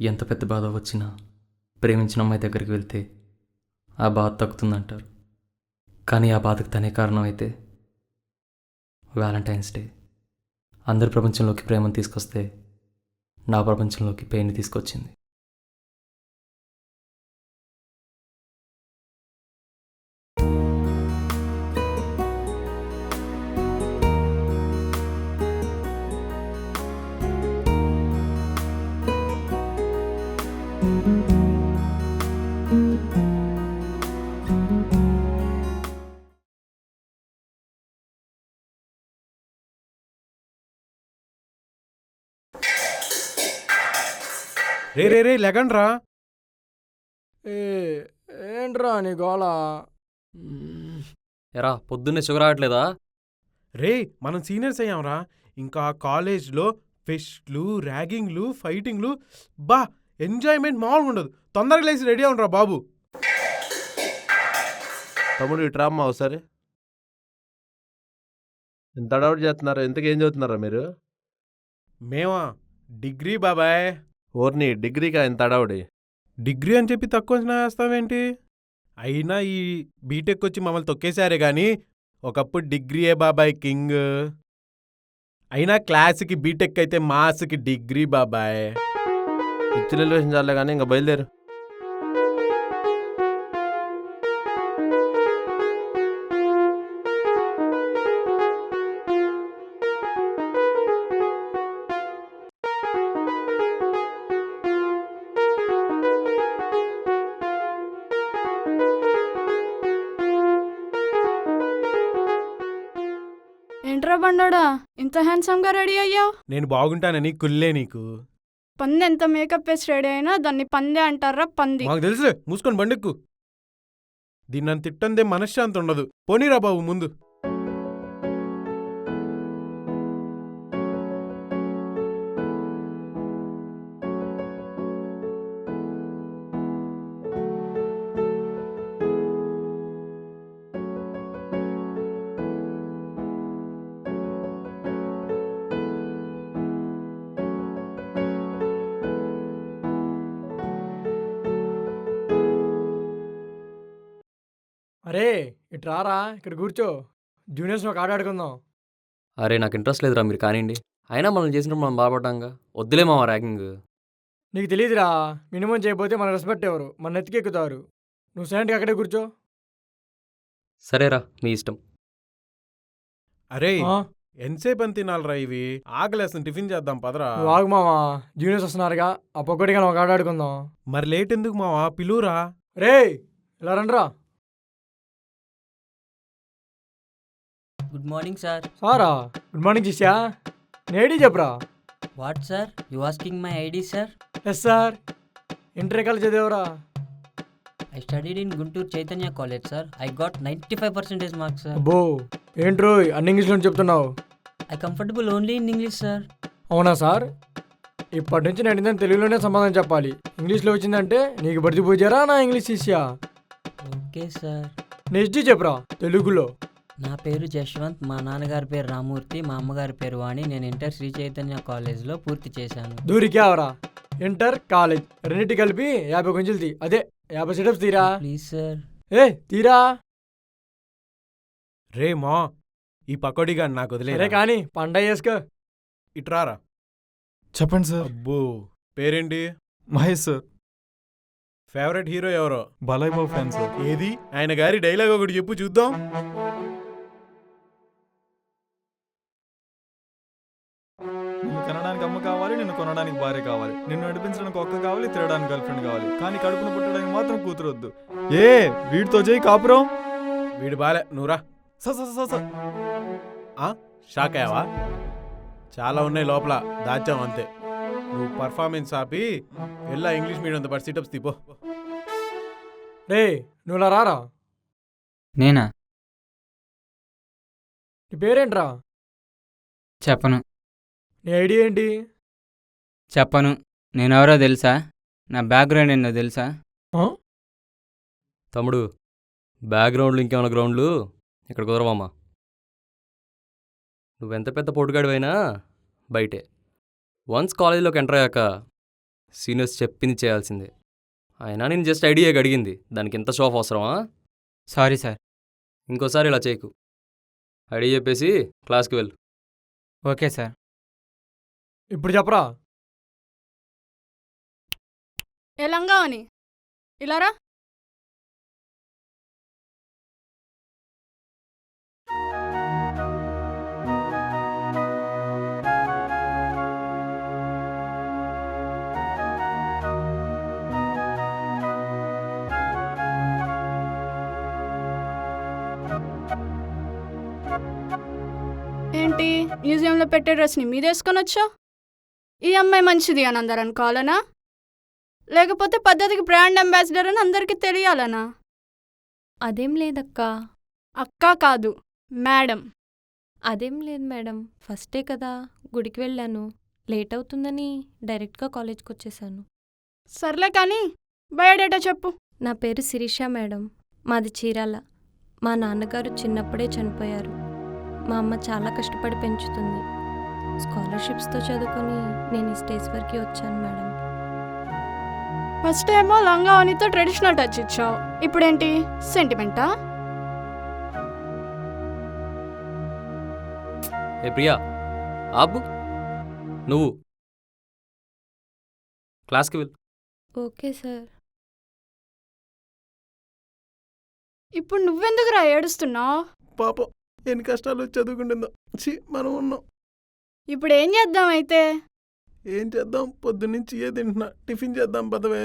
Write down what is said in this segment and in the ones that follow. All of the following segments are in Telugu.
ఎంత పెద్ద బాధ వచ్చినా ప్రేమించిన అమ్మాయి దగ్గరికి వెళ్తే ఆ బాధ తగ్గుతుందంటారు. కానీ ఆ బాధకు తనే కారణం అయితే వ్యాలంటైన్స్ డే అందరి ప్రపంచంలోకి ప్రేమను తీసుకొస్తే నా ప్రపంచంలోకి పెయిన్ని తీసుకొచ్చింది. రే రే రే లెగండ్రా. ఏ ఏంట్రా నీ గోళ? ఎరా పొద్దున్నే షుగర్ ఆగట్లేదా? రే మనం సీనియర్స్ అయ్యాంరా. ఇంకా కాలేజ్లో ఫెస్ట్లు, ర్యాగింగ్లు, ఫైటింగ్లు, బా ఎంజాయ్మెంట్ మామూలుగా ఉండదు. తొందరగా లేచి రెడీ అవునరా బాబు. తమ్ముడు ఇట్రా అమ్మా ఒకసారి. ఎంత డౌట్ చేస్తున్నారు? ఎంతకేం చదువుతున్నారా మీరు? మేమా డిగ్రీ బాబాయ్. ఓర్ని డిగ్రీకా ఇంత అడవుడి? డిగ్రీ అని చెప్పి తక్కువ అంచనా వేస్తావేంటి? అయినా ఈ బీటెక్ వచ్చి మమ్మల్ని తొక్కేశారే కానీ ఒకప్పుడు డిగ్రీయే బాబాయ్ కింగ్. అయినా క్లాస్కి బీటెక్ అయితే మాస్కి డిగ్రీ బాబాయ్. పిచ్చి రిలేషన్ చాలే కానీ ఇంకా బయలుదేరు. ఏంట్రా బండోడా ఇంత హ్యాండ్సమ్గా రెడీ అయ్యావు? నేను బాగుంటానని కుల్లే నీకు. పంది ఎంత మేకప్ వేసి రెడీ అయినా దాన్ని పందే అంటారా, పంది. మాకు తెలుసులే, మూసుకొని బండెక్కు. దీన్ని నన్ను తిట్టందే మనశ్శాంతి ఉండదు. పోనీరా బాబు ముందు. అరే ఇటు రారా, ఇక్కడ కూర్చో. జూనియర్స్ ఒక ఆట ఆడుకుందాం. అరే నాకు ఇంట్రెస్ట్ లేదురా, మీరు కానివ్వండి. అయినా మనం చేసినప్పుడు మనం బాధపడ్డాంగా. వద్దులే మావా ర్యాగింగ్. నీకు తెలియదురా, మినిమం చేయకపోతే మన రెస్పెక్ట్ ఎవరు మన నెత్తికెక్కుతారు. నువ్వు సైలెంట్గా అక్కడే కూర్చో. సరేరా మీ ఇష్టం. అరే ఆ, ఎంతసేపు అని తినాలరా ఇవి? ఆకలేస్తుంది, టిఫిన్ చేద్దాం పదరా. నువ్వు ఆగు మావా, జూనియర్స్ వస్తున్నారుగా, ఆ పొక్కడిగా ఒక ఆట ఆడుకుందాం. మరి లేట్ ఎందుకు మావా, పిలువురా. రే ఇలా రండిరా. Good morning, sir. సారా గుడ్ మార్నింగ్ శిష్యా. నేడి చెప్పరా. What, sir? You asking my ID, sir? Yes sir. Inter ఎక్కడ చదివేవరా? I studied in Guntur Chaitanya College, sir. I got 95% marks, sir. అబ్బో ఏంట్రో అన్ని ఇంగ్లీష్లో చెప్తున్నావు? I comfortable only in English, sir. అవునా సార్? ఇప్పటి నుంచి నేను అడిగిన తెలుగులోనే సమాధానం చెప్పాలి. ఇంగ్లీష్లో వచ్చిందంటే నీకు బడిది పూజారా నా ఇంగ్లీష్ శిష్యా. Okay, sir. నెక్స్ట్ చెప్పరా తెలుగులో. నా పేరు జశ్వంత్, మా నాన్నగారి పేరు రామూర్తి, మా అమ్మగారి పేరు వాణి. నేను ఇంటర్ శ్రీ చైతన్య కాలేజ్లో పూర్తి చేశాను. దూరికావరా. ఇంటర్ కాలేజ్ రెండింటి కలిపి 50 గుంజలు తీ, అదే 50 సిటప్స్ తీరా. Please, sir. ఏ తీరా. రే మా ఈ పకోడీగా నాకు వదిలే. సరే కానీ పండగ చేసుకో. ఇట్రారా. చెప్పండి సార్. అబ్బో పేరేంటి? మహేష్ సార్. ఫేవరెట్ హీరో ఎవరో? Balayya Babu fan sir. ఏది ఆయన గారి డైలాగ్ ఒకటి చెప్పు చూద్దాం. నిన్ను కనడానికి అమ్మ కావాలి, నిన్ను కొనడానికి భార్య కావాలి, నిన్ను నడిపించడానికి ఒక్క కావాలి, తిరగడానికి గర్ల్ ఫ్రెండ్ కావాలి, కానీ కడుపున పుట్టడానికి మాత్రం కూతురు వద్దు. ఏ వీడితో చేయి కాపురం. వీడు బాలే, నువ్వురా. Sir sir sir sir. Shock అయ్యావా? చాలా ఉన్నాయి లోపల, దాచాం అంతే. నువ్వు పర్ఫార్మెన్స్ ఆపి ఎలా ఇంగ్లీష్ మీడియం పాటు సిటప్స్ తీపో. రే నువ్వు ఇలా రారా. నేనా? నీ పేరేంట్రా? చెప్పను. నీ ఐడియా ఏంటి? చెప్పను. నేనెవరో తెలుసా? నా బ్యాక్గ్రౌండ్ ఏందో తెలుసా? తమ్ముడు బ్యాక్గ్రౌండ్లు ఇంకేమైనా గ్రౌండ్లు ఇక్కడ కుదరవమ్మా. నువ్వెంత పెద్ద పోటుగాడివైనా బయటే. వన్స్ కాలేజీలోకి ఎంటర్ అయ్యాక సీనియర్స్ చెప్పింది చేయాల్సిందే. అయినా నేను జస్ట్ ఐడియాకి అడిగింది, దానికి ఇంత షో ఆఫ్ అవసరమా? Sorry sir. ఇంకోసారి ఇలా చేయకు. ఐడియా చెప్పేసి క్లాస్కి వెళ్ళు. Okay sir. ఇప్పుడు చెప్పరా. ఏ లంగావని ఇలారా. ఏంటి మ్యూజియంలో పెట్టే డ్రెస్ని మీదేసుకొని వచ్చావు? ఈ అమ్మాయి మంచిది అని అందరు అనుకోవాలనా? లేకపోతే పద్ధతికి బ్రాండ్ అంబాసిడర్ అని అందరికీ తెలియాలనా? అదేం లేదక్కా. అక్కా కాదు, మేడం. అదేం లేదు మేడం, ఫస్టే కదా గుడికి వెళ్ళాను. లేట్ అవుతుందని డైరెక్ట్గా కాలేజ్కి వచ్చేసాను. సర్లే కానీ బయోడేటా చెప్పు. నా పేరు శిరీష మేడం. మాది చీరాల. మా నాన్నగారు చిన్నప్పుడే చనిపోయారు. మా అమ్మ చాలా కష్టపడి పెంచుతుంది. స్కాలర్షిప్స్తో చదువుకొని నేను ఈ స్టేజ్ వరకు వచ్చాను మేడం. ఫస్ట్ ఏమో లంగావనితో ట్రెడిషనల్ టచ్ ఇచ్చావు, ఇప్పుడేంటి సెంటిమెంటా? ఏ ప్రియా, ఆపు. నువ్వు క్లాస్కి వెళ్ళు. Okay sir. ఇప్పుడు నువ్వెందుకురా ఏడుస్తున్నావు? పాపం ఎన్ని కష్టాలు చదువుకుంటుందో. మనం ఉన్నాం. ఇప్పుడు ఏం చేద్దాం అయితే? ఏం చేద్దాం, పొద్దున్నుంచి ఏ తింటున్నా. టిఫిన్ చేద్దాం పదవే.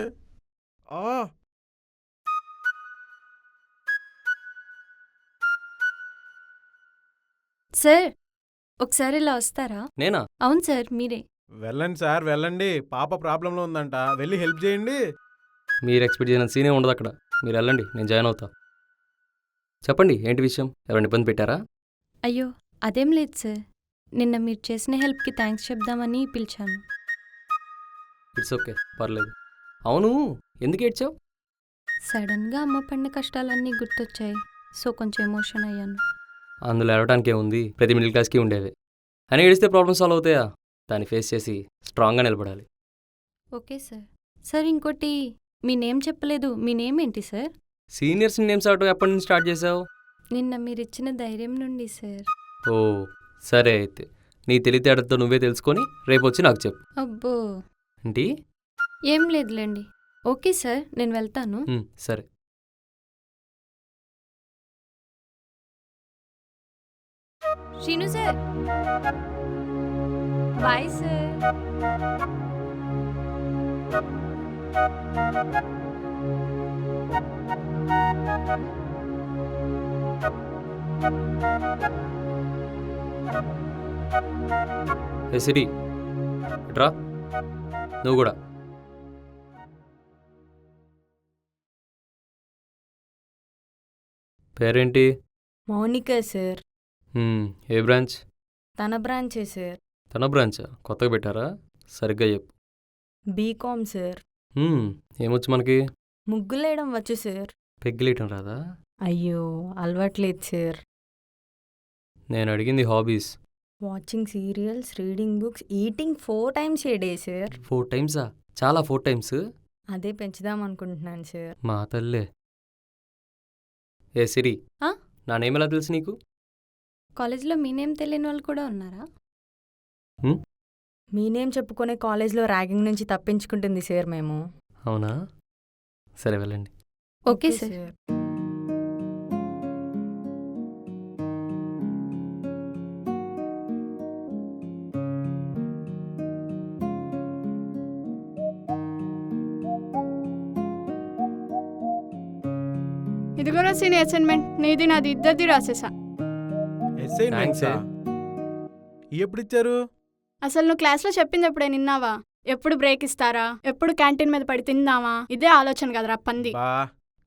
సార్ ఒకసారి ఇలా వస్తారా? నేనా? అవును సార్, మీరే. వెళ్ళండి సార్, వెళ్ళండి. పాప ప్రాబ్లంలో ఉందంట, వెళ్ళి హెల్ప్ చేయండి. మీరు ఎక్స్పెక్ట్ చేసిన సీనే ఉండదు అక్కడ. మీరు వెళ్ళండి, నేను జాయిన్ అవుతా. చెప్పండి, ఏంటి విషయం? ఎవరైనా ఇబ్బంది పెట్టారా? అయ్యో అదేం లేదు సార్, నిన్న మీరు చేసిన హెల్ప్కి థ్యాంక్స్ చెప్దామని పిలిచాను. ఇట్స్ ఓకే, పర్లేదు. అవును, ఎందుకు ఏడ్చావు? సడన్గా అమ్మ పడిన కష్టాలన్నీ గుర్తొచ్చాయి. సో కొంచెం ఎమోషన్ అయ్యాను. అందులో ఏడవటానికి ఏముంది, ప్రతి మిడిల్ క్లాస్కి ఉండేది. అని ఏడిస్తే ప్రాబ్లమ్ సాల్వ్ అవుతాయా? దాన్ని ఫేస్ చేసి స్ట్రాంగ్గా నిలబడాలి. Okay sir. సార్ ఇంకోటి, మీ నేమ్ చెప్పలేదు. మీ నేమ్ ఏంటి సార్? సీనియర్స్ నేమ్స్ అవటం ఎప్పటి నుంచి స్టార్ట్ చేసావు? నిన్న మీరిచ్చిన ధైర్యం నుండి సార్. ఓ సరే, అయితే నీ తెలివితేటతో నువ్వే తెలుసుకొని రేపు వచ్చి నాకు చెప్పు. అబ్బో ఏంటి? ఏం లేదులేండి. ఓకే సార్, నేను వెళ్తాను. సరే. Srinu sir, bye sir. ఏ సిరి, ఇట్రా. నువ్వు కూడా. పేరేంటి? మౌనిక సార్. ఏ బ్రాంచ్? తన బ్రాంచే సార్. తన బ్రాంచా? కొత్తగా పెట్టారా? సరిగ్గా చెప్పు. BCom sir. ఏమొచ్చు మనకి? ముగ్గులేయడం వచ్చు సార్. పెగ్గిలేయటం రాదా? అయ్యో అలవాట్లేదు సార్. నేను అడిగింది hobbies. Watching serials, reading books, eating 4 times a day sir. 4 టైమ్సా? చాలా 4 టైమ్స్. అదే పెంచుదాం అనుకుంటున్నాను సార్. మా తల్లే. ఏ సిరి, ఆ? నా నేమ్ ఎలా తెలుసు నీకు? కాలేజ్లో మీ నేమ్ తెలియని వాళ్ళు కూడా ఉన్నారా? మీ నేమ్ చెప్పుకునే కాలేజ్లో ర్యాగింగ్ నుంచి తప్పించుకుంటుంది సార్ మేము. అవునా? సరే వెళ్ళండి. Okay sir. ఇదిగోరా సీనియర్ అసైన్మెంట్, నీది నాది ఇద్దరిది రాసేసా. అసైన్మెంట్స్ ఎప్పుడు ఇచ్చారు? అసలు నువ్వు క్లాస్లో చెప్పింది ఎప్పుడే నిన్నావా? ఎప్పుడు బ్రేక్ ఇస్తారా, ఎప్పుడు క్యాంటీన్ మీద పడి తిందామా, ఇదే ఆలోచన కదరా పంది.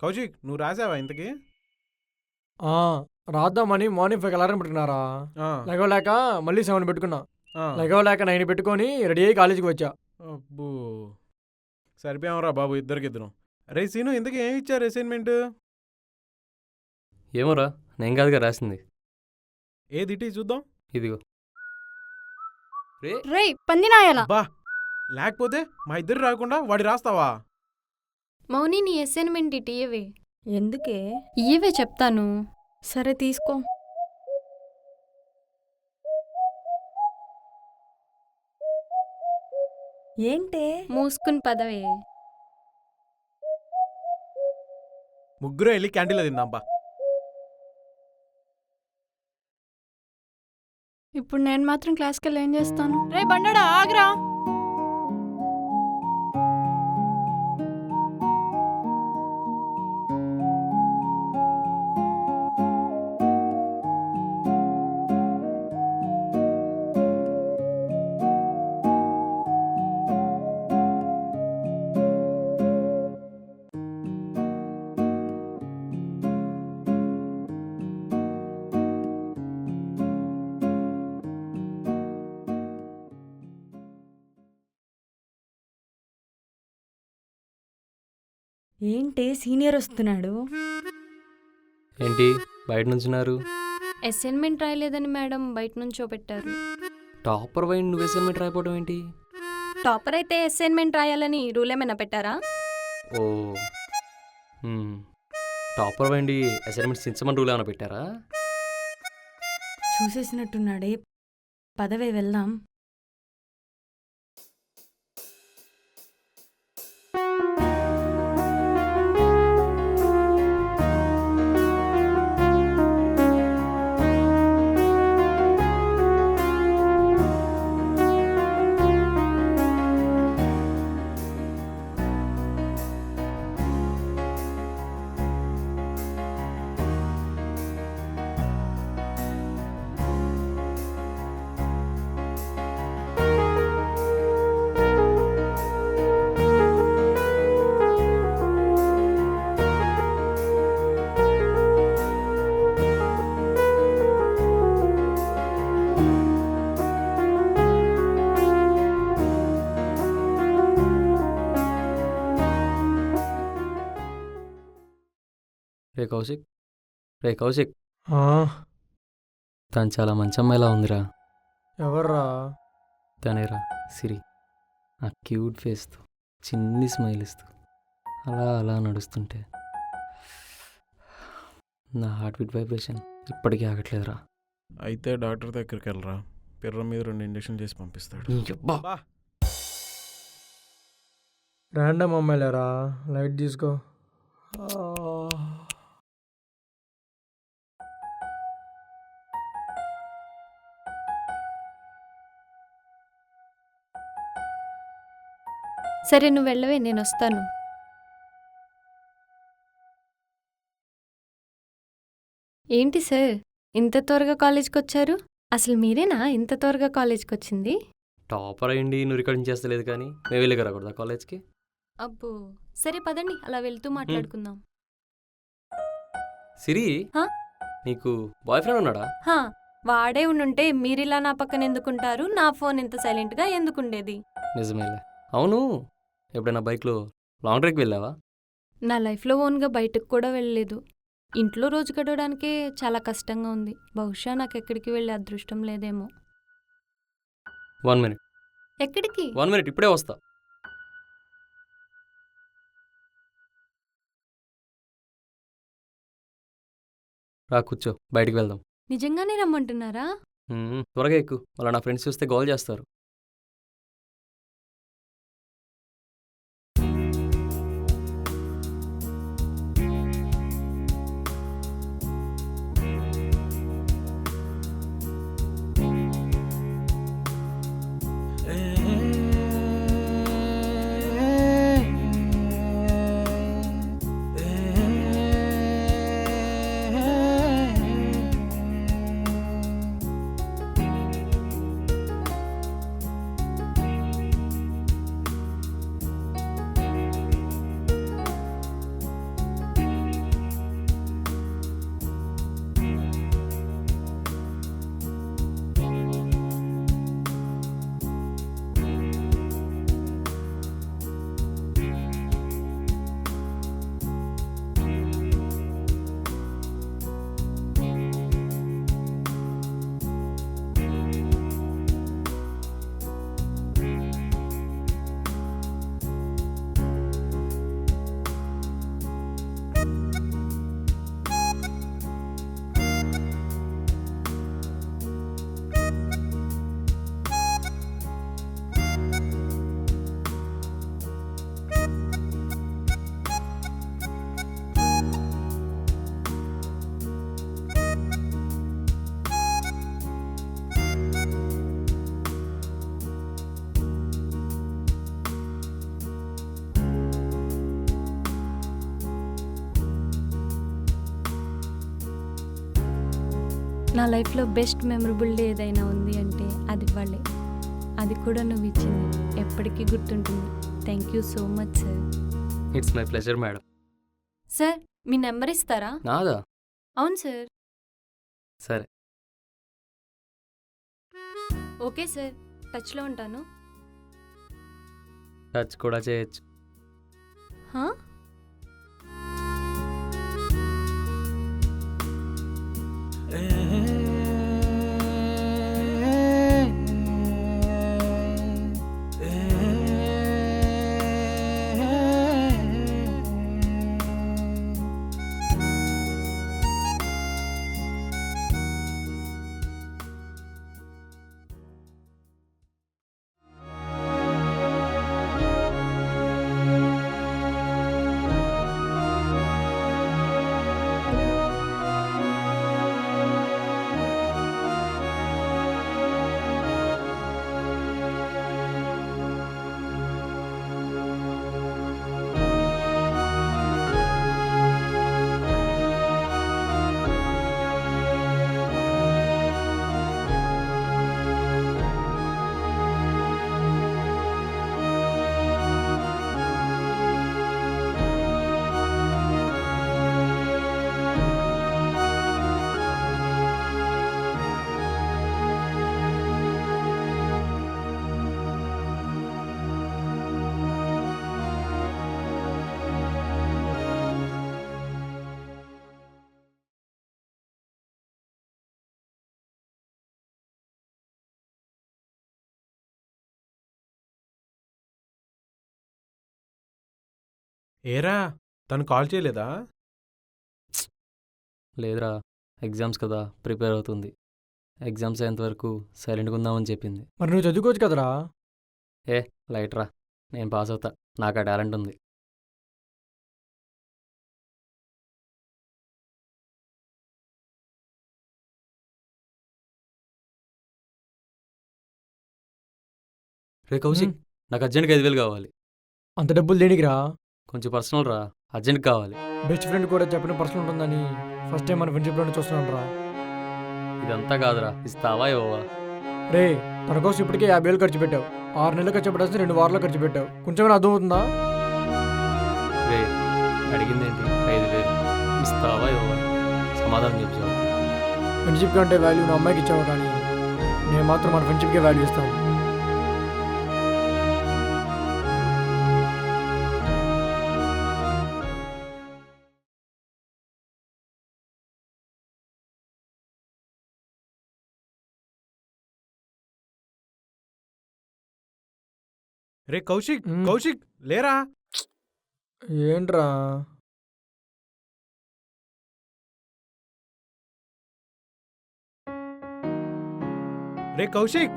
కౌశిక్, నువ్వు రాసావా ఇంతకీ? రాద్దామని మార్నింగ్ 5 అలారం పెట్టుకున్నారా. లెగవలేక మళ్ళీ 7 పెట్టుకున్నా. లెగవలేక 9 పెట్టుకొని రెడీ అయ్యి కాలేజీకి వచ్చా. అబ్బో, సరిపోయామరా బాబు ఇద్దరికిద్దరం. రే సీను, ఇంతకీ ఏమి ఇచ్చారు అసైన్మెంట్? ఏమోరా, నేను కాదుగా రాసింది. ఏది ఇటీ చూద్దాం. ఇదిగో. రేయ్ పంది నాయాలా, బా లేకపోతే మా ఇద్దరు రాకుండా వాడి రాస్తావా? మౌని నీ అసైన్మెంట్ ఇటు ఇయ్యవే. ఎందుకే? ఇయ్యవే చెప్తాను. సరే తీసుకో. ఏంటే? మూసుకుని పదవే. ముగ్గురు వెళ్ళి క్యాంటీన్లో తిందాంపా. ఇప్పుడు నేను మాత్రం క్లాస్కి వెళ్ళి ఏం చేస్తాను? రే బండడా ఆగ్రా. ఏంటే సీనియర్ వస్తున్నాడు? ఏంటి బయట నుంచున్నారు? అసైన్మెంట్ రాయలేదని మేడం బయట నుంచో పెట్టారు. టాపర్ వైన్ నువ్వు అసైన్మెంట్ రాయపోవడం ఏంటి? టాపర్ అయితే అసైన్మెంట్ రాయాలని రూల్ ఏమైనా పెట్టారా? ఓ టాపర్ వైండి అసైన్మెంట్ సించమని రూల్ ఏమైనా పెట్టారా? చూసేసినట్టున్నాడే. పదవే వెళ్దాం. రే కౌశిక్ తను చాలా మంచి అమ్మాయిలా ఉందిరా. ఎవర్రా? తనేరా సిరి. ఆ క్యూట్ ఫేస్తో చిన్ని స్మైల్ ఇస్తూ అలా అలా నడుస్తుంటే నా హార్ట్ బీట్ వైబ్రేషన్ ఇప్పటికీ ఆగట్లేదురా. అయితే డాక్టర్ దగ్గరికి వెళ్ళరా. పిర్ర మీద 2 ఇంజక్షన్ చేసి పంపిస్తాడు. యబ్బా. ర్యాండమ్ అమ్మాయిలేరా, లైట్ తీసుకో. సరే నువ్వు వెళ్ళవే, నేను వస్తాను. ఏంటి సార్ ఇంత త్వరగా కాలేజ్కి వచ్చారు? అసలు మీరేనా ఇంత త్వరగా కాలేజ్కి వచ్చింది? టాపర్ అయ్యింది నువ్వు రికార్డింగ్ చేస్తలేదు కానీ మేము వెళ్ళి రాకూడదా కాలేజ్కి? అబ్బో సరే పదండి, అలా వెళ్తూ మాట్లాడుకుందాం. సిరి హా? నీకు బాయ్ ఫ్రెండ్ ఉన్నాడా? హా, వాడే ఉండుంటే మీరిలా నా పక్కన ఎందుకుంటారు? నా ఫోన్ ఇంత సైలెంట్గా ఎందుకుండేది? నిజమేలే. అవును, ఎప్పుడైనా బైక్లో లాంగ్ డ్రైవ్కి వెళ్ళావా? నా లైఫ్లో ఓన్గా బయటకు కూడా వెళ్ళలేదు. ఇంట్లో రోజు గడవడానికే చాలా కష్టంగా ఉంది. బహుశా నాకు ఎక్కడికి వెళ్ళే అదృష్టం లేదేమో. 1 minute. ఎక్కడికి? 1 minute, ఇప్పుడే వస్తా. రా కూర్చో, బయటికి వెళ్దాం. నిజంగానే రమ్మంటున్నారా? త్వరగా ఎక్కు, మళ్ళీ నా ఫ్రెండ్స్ చూస్తే గోల్ చేస్తారు. నా లైఫ్లో బెస్ట్ మెమరబుల్ డే ఏదైనా ఉంది అంటే అది వాళ్ళే. అది కూడా నువ్వు ఇచ్చింది ఎప్పటికీ గుర్తుంటుంది. Thank you so much sir. It's my pleasure madam. Sir me number ఇస్తారా? నాదా? అవును సార్. సరే. ఓకే సార్, టచ్లో ఉంటాను. టచ్ కూడా చేయొచ్చు. హా? ఏరా తను కాల్ చేయలేదా? లేదురా, ఎగ్జామ్స్ కదా, ప్రిపేర్ అవుతుంది. ఎగ్జామ్స్ అయ్యేంతవరకు సైలెంట్గా ఉందామని చెప్పింది. మరి నువ్వు చదువుకోవచ్చు కదరా. లైట్ రా, నేను పాస్ అవుతా, నాకు ఆ టాలెంట్ ఉంది. రే కౌశిక్, నాకు అర్జెంట్గా 5,000 కావాలి. అంత డబ్బులు దేనికిరా? కొంచెం పర్సనల్ రా, అర్జెంట్ కావాలి. బెస్ట్ ఫ్రెండ్ కూడా చెప్పిన పర్సనల్ ఉంటుందని ఫస్ట్ టైం మన ఫ్రెండ్షిప్లోనే చూస్తున్నాను రా. ఇదంతా కాదురా, ఇస్తావా ఇవ్వవా? రే తన కోసం ఇప్పటికే 50,000 ఖర్చు పెట్టావు. 6 నెలలు ఖర్చు పెట్టాల్సి 2 వారాలు ఖర్చు పెట్టావు. కొంచెం అర్థం అవుతుందా? రే అడిగిందేంటి? 5,000 ఇస్తావా ఇవ్వవా? సమాధానం చెప్పావు. ఫ్రెండ్షిప్ కంటే వాల్యూ నా అమ్మాయికి ఇచ్చావు, కానీ నేను మాత్రం మన ఫ్రెండ్షిప్కే వాల్యూ ఇస్తాను. రే కౌశిక్, మ్. కౌశిక్ లేరా? ఏంట్రా? రే కౌశిక్,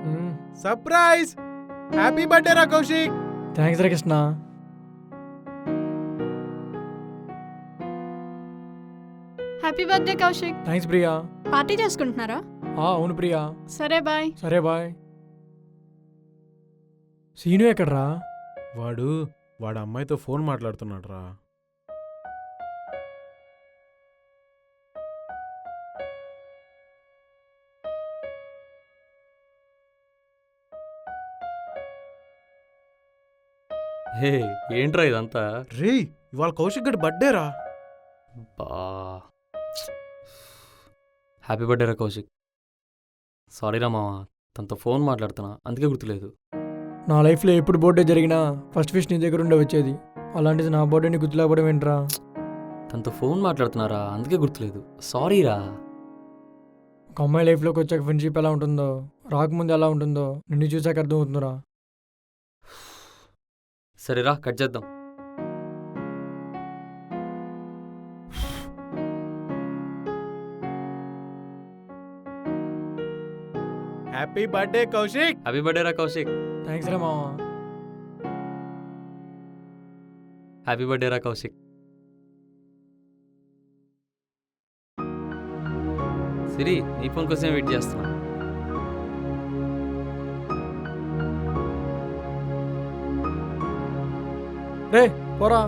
సర్ప్రైజ్! హ్యాపీ బర్త్డే రా కౌశిక్. థ్యాంక్స్ రా Krishna. Happy birthday Kaushik. Thanks Priya. Party చేసుకుంటున్నారా? అవును ప్రియా. సరే బాయ్. సరే బాయ్. సీను ఎక్కడ్రా? వాడు అమ్మాయితో ఫోన్ మాట్లాడుతున్నాడు రా. హే ఏంట్రా ఇదంతా? రే ఇవాళ కౌశిక్ గడి బర్త్డే రా. బా, హ్యాపీ బర్త్డే రా కౌశిక్. సారీ రా మామ, తనతో ఫోన్ మాట్లాడుతున్నా, అందుకే గుర్తులేదు. నా లైఫ్లో ఎప్పుడు బర్త్డే జరిగినా ఫస్ట్ ఫిష్ నీ దగ్గర ఉండే వచ్చేది. అలాంటిది నా బర్త్డేని గుర్తులేకపోవడం ఏంట్రా? తనతో ఫోన్ మాట్లాడుతున్నారా, అందుకే గుర్తులేదు. సారీ రా. ఒక అమ్మాయి లైఫ్లోకి వచ్చాక ఫ్రెండ్షిప్ ఎలా ఉంటుందో, రాకముందు ఎలా ఉంటుందో నిన్ను చూసాక అర్థం అవుతుందిరా. సరేరా, కట్ చేద్దాం. Happy birthday Kaushik. Happy birthday రా కౌశిక్. థ్యాంక్స్ రా మామ. హ్యాపీ బర్త్డే రా కౌశిక్. సిరి, నీ ఫోన్ కోసం వెయిట్ చేస్తున్నా. రే పోరా.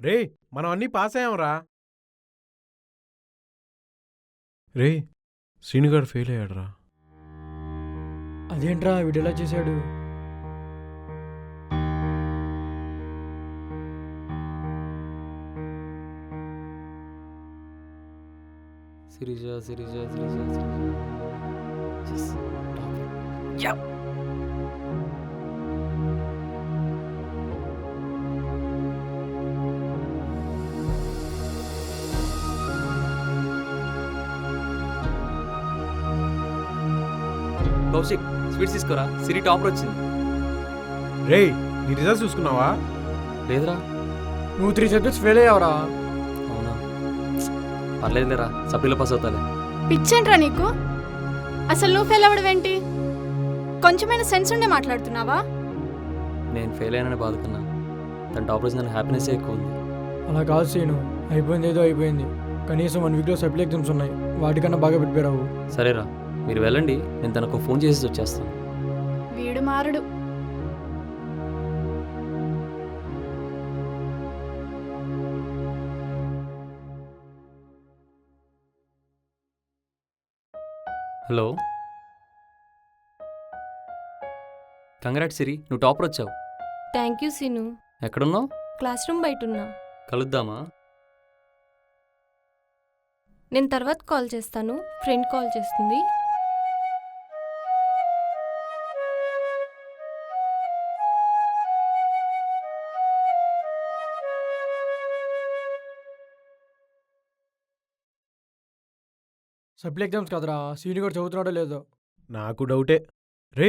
రే మనం అన్నీ పాస్ అయ్యాంరా. రే శ్రీనుగాడు ఫెయిల్ అయ్యాడురా. అదేంట్రా వీడు ఎలా చేశాడు? సిరిజ సిరిజ సిరిజ సిరిజ కౌశిక్ స్వీట్స్ తీసుకోరా, సిరి టాపర్ వచ్చింది. రే నీ రిజల్ట్స్ చూసుకున్నావా? లేదురా. నువ్వు 3 సబ్జెక్ట్స్ ఫెయిల్ అయ్యావురా. అవునా, పర్లేదులేరా, సభ్యులు పాస్ అవుతాలే. పిచ్చేంట్రా నీకు? అసలు నువ్వు ఫెయిల్ అవ్వడమేంటి? కొంచెమైనా సెన్స్ ఉండే మాట్లాడుతున్నావా? నేను ఫెయిల్ అయ్యానని బాధకున్నా, తన టాపర్ వచ్చిన హ్యాపీనెస్ ఎక్కువ ఉంది. అలా కాదు సీను, అయిపోయింది ఏదో అయిపోయింది. కనీసం 1 వీక్లో సప్లై ఎగ్జామ్స్ ఉన్నాయి, వాటికన్నా బాగా ప్రిపేర్ అవ్వు. సరేరా, మీరు వెళ్ళండి, నేను తనకు ఫోన్ చేసి వచ్చేస్తాను. వీడు మారడు. హలో, కంగ్రాట్స్ సిరి, నువ్వు టాపర్ వచ్చావు. Thank you Seenu. ఎక్కడున్నావు? క్లాస్ రూమ్ బయట ఉన్నా. కలుద్దామా? నేను తర్వాత కాల్ చేస్తాను, ఫ్రెండ్ కాల్ చేస్తుంది. సప్లై ఎగ్జామ్స్ కదరా, సీను కూడా చదువుతున్నాడో లేదో. నాకు డౌటే. రే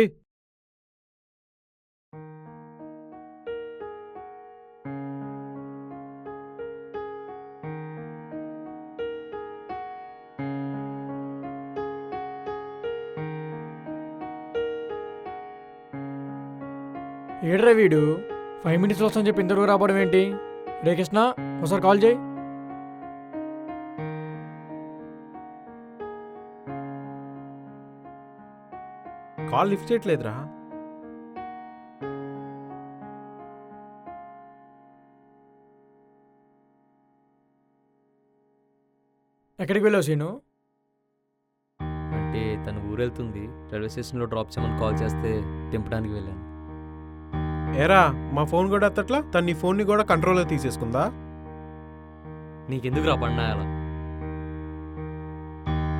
ఏడ్రా వీడు 5 minutes వస్తుందని చెప్పి ఇంతవరకు రావడం ఏంటి? రే కృష్ణ, ఒకసారి కాల్ చేయి. కాల్ లిఫ్ట్ చేయట్లేదురా. ఎక్కడికి వెళ్ళావు సీను? అంటే తను ఊరెళ్తుంది, రైల్వే స్టేషన్లో డ్రాప్ చేయమని కాల్ చేస్తే దింపడానికి వెళ్ళాను. ఏరా మా ఫోన్ కూడా ఎత్తట్లా, తను నీ ఫోన్ని కూడా కంట్రోల్లో తీసేసుకుందా? నీకెందుకు రా పన్నాయాలా?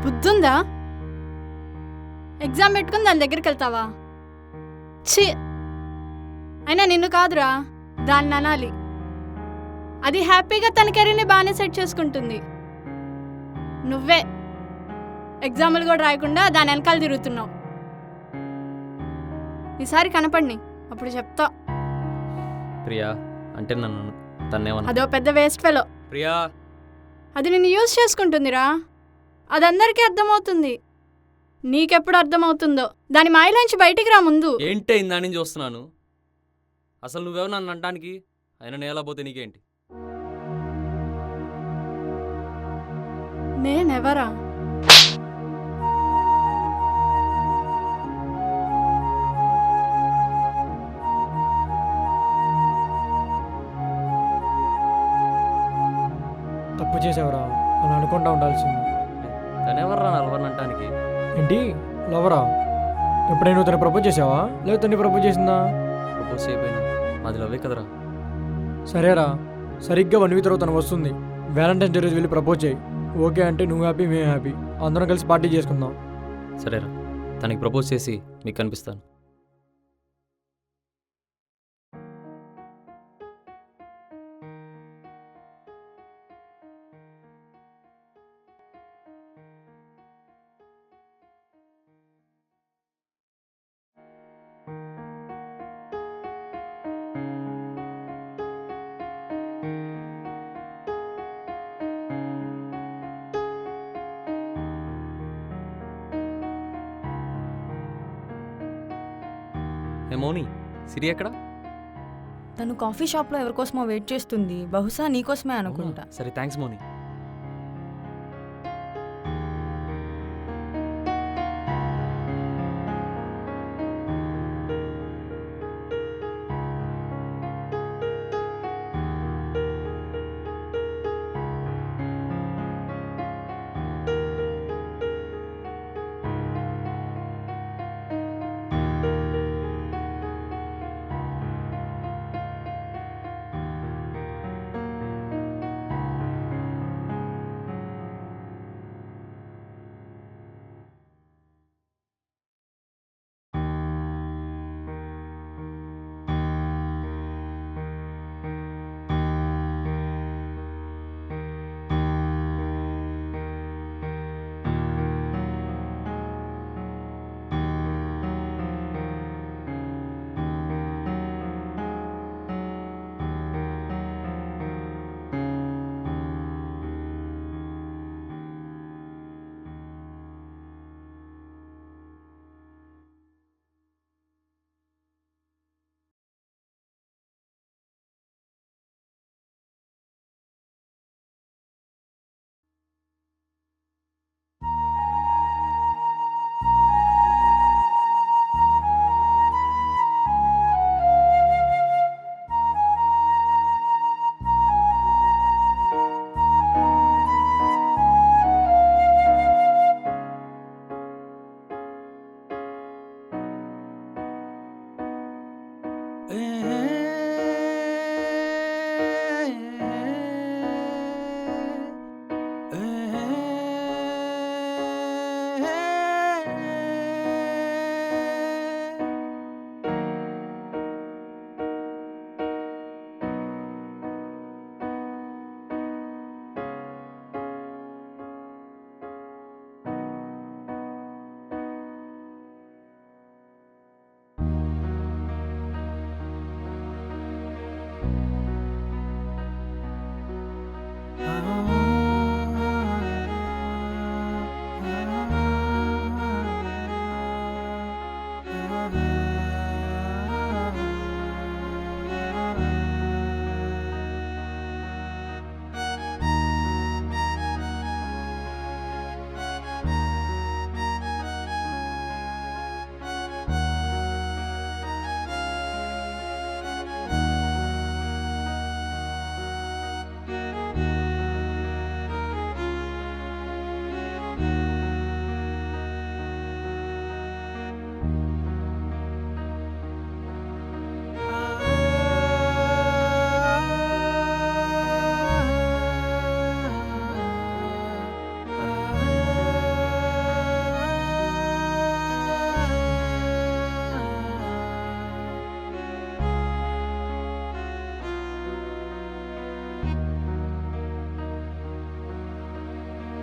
బుద్ధుందా? ఎగ్జామ్ పెట్టుకుని దాని దగ్గరికి వెళ్తావా? ఛీ, అయినా నిన్ను కాదురా, దాన్ని అనాలి. అది హ్యాపీగా తన కెరీర్ని బాగానే సెట్ చేసుకుంటుంది. నువ్వే ఎగ్జాములు కూడా రాయకుండా దాని వెనకాల తిరుగుతున్నావు. ఈసారి కనపడిని, అప్పుడు చెప్తా. ప్రియా అంటే నన్ను తన్నేమన్నా. అదో పెద్ద వేస్ట్ ఫెలో. ప్రియా, అది నిన్ను యూజ్ చేసుకుంటుందిరా. అది అందరికీ అర్థమవుతుంది. నీకెప్పుడు అర్థమవుతుందో. దాని మాయలోంచి బయటికి రా ముందు. ఏంటే ఇందా నుంచి చూస్తున్నాను. అసలు నువ్వెవరు నన్ను అంటానికి? అయినా నేలా పోతే నీకేంటి? నేనెవరా? తప్పు చేసావురా, అలా అనుకుంటా ఉండాల్సింది. తనెవర్రా నలవరని అంటానికి? ఏంటి లవరా? ఎప్పుడైనా నువ్వు తను ప్రపోజ్ చేసావా, లేదా తను ప్రపోజ్ చేసిందా? ప్రపోజ్ చేయకపోయినా మాది లవ్వే కదరా. సరేరా, సరిగ్గా 1 week తర్వాత తను వస్తుంది. వ్యాలంటైన్స్ డే రోజు వెళ్ళి ప్రపోజ్ చేయి. ఓకే అంటే నువ్వు హ్యాపీ, మేము హ్యాపీ, అందరం కలిసి పార్టీ చేసుకుందాం. సరేరా, తనకి ప్రపోజ్ చేసి మీకు కనిపిస్తాను. ఏ మౌని, సిరి ఎక్కడ? తను కాఫీ షాప్లో ఎవరికోసమో వెయిట్ చేస్తుంది. బహుశా నీకోసమే అనుకుంటా. అవునా? సరే, థ్యాంక్స్ మౌని.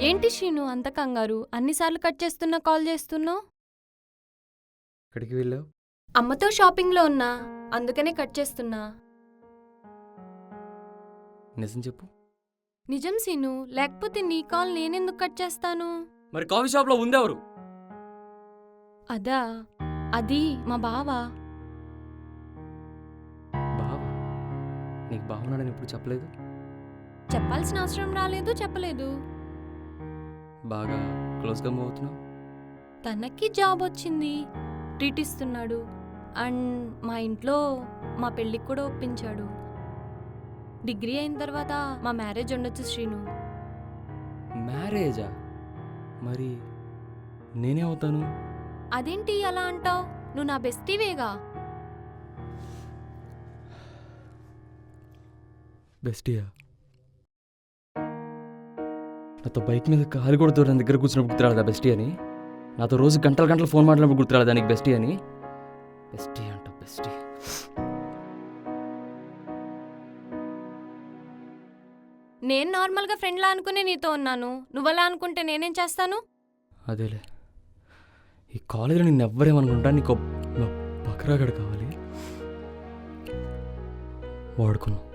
ఏంటి శ్రీను అంత కంగారు? అన్నిసార్లు కట్ చేస్తున్నా కాల్ చేస్తున్నావు? ఎక్కడికి వెళ్ళావు? అమ్మతో షాపింగ్లో ఉన్నా, అందుకనే కట్ చేస్తున్నా. నిజం చెప్పు. నిజం సీను, లేకపోతే నీ కాల్ నేనెందుకు కట్ చేస్తాను? మరి కాఫీ షాప్లో ఉందెవరు? అదా, అది మా బావా. బావ? నీకు బావున్నాడని ఎప్పుడు చెప్పలేదు? చెప్పాల్సిన అవసరం రాలేదు, చెప్పలేదు. బాగా క్లోజ్గా మూవ్ అవుతున్నావు. తనకి జాబ్ వచ్చింది, ట్రీట్ ఇస్తున్నాడు. అండ్ మా ఇంట్లో మా పెళ్ళికి కూడా ఒప్పించాడు. డిగ్రీ అయిన తర్వాత మా మ్యారేజ్ ఉండొచ్చు శ్రీను. మ్యారేజా? మరి నేనే అవుతాను? అదేంటి అలా అంటావు? నువ్వు నా బెస్టీవేగా. బెస్టియా? నాతో బైక్ మీద కాలు కూడా దూరం దగ్గర కూర్చున్నప్పుడు గుర్తురాలేదా బెస్టీ అని? నాతో రోజు గంటల గంటలు ఫోన్ మాట్లాడినప్పుడు గుర్తురాలేదా నీకు బెస్టీ అని? బెస్టీ అంట బెస్టీ. నేను నార్మల్గా ఫ్రెండ్లా అనుకునే నీతో ఉన్నాను. నువ్వలా అనుకుంటే నేనేం చేస్తాను? అదేలే, ఈ కాలేజీలో నిన్ను ఎవ్వరేమనుకుంటా, నీకు బకరాగడు కావాలి. వాడుకున్నావు.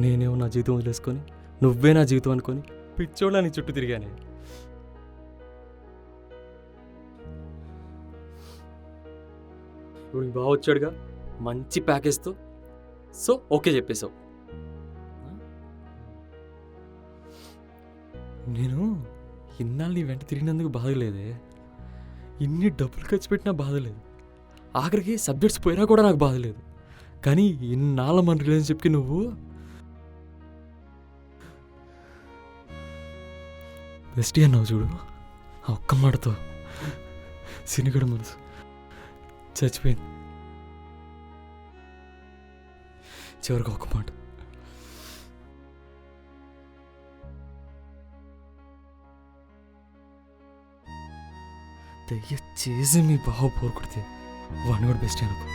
నేనేమో నా జీవితం వదిలేసుకొని నువ్వే నా జీవితం అనుకొని పిచ్చోళ్ళ నీ చుట్టూ తిరిగానే. ఇప్పుడు బాగా వచ్చాడుగా మంచి ప్యాకేజ్తో, సో ఓకే చెప్పేశావు. నేను ఇన్నాళ్ళు నీ వెంట తిరిగినందుకు బాధలేదే, ఇన్ని డబ్బులు ఖర్చు పెట్టినా బాధలేదు, ఆఖరికి సబ్జెక్ట్స్ పోయినా కూడా నాకు బాధలేదు. కానీ ఇన్నాళ్ళ మన రిలేషన్షిప్కి నువ్వు బెస్టీ అన్నావు చూడు. ఆ ఒక్క మాటతో సినిగడ మనసు చచ్చిపోయింది. చివరికి ఒక్క మాట, దయచేసి మీ బావ పోరు కొడితే వాడిని కూడా బెస్ట్ అనుకో.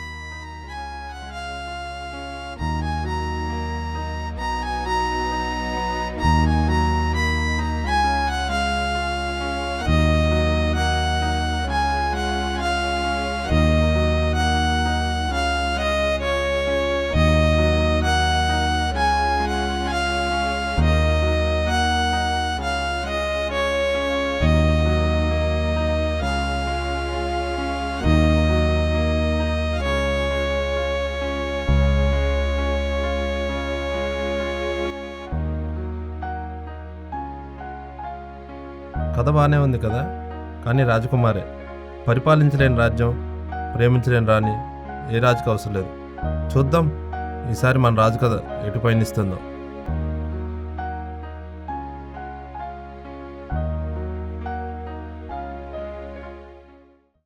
కథ బాగానే ఉంది కదా, కానీ రాజకుమారే పరిపాలించలేని రాజ్యం, ప్రేమించలేని రాణి ఏ రాజుకు అవసరం లేదు. చూద్దాం ఈసారి మన రాజు కథ ఎటు పయనిస్తుందో.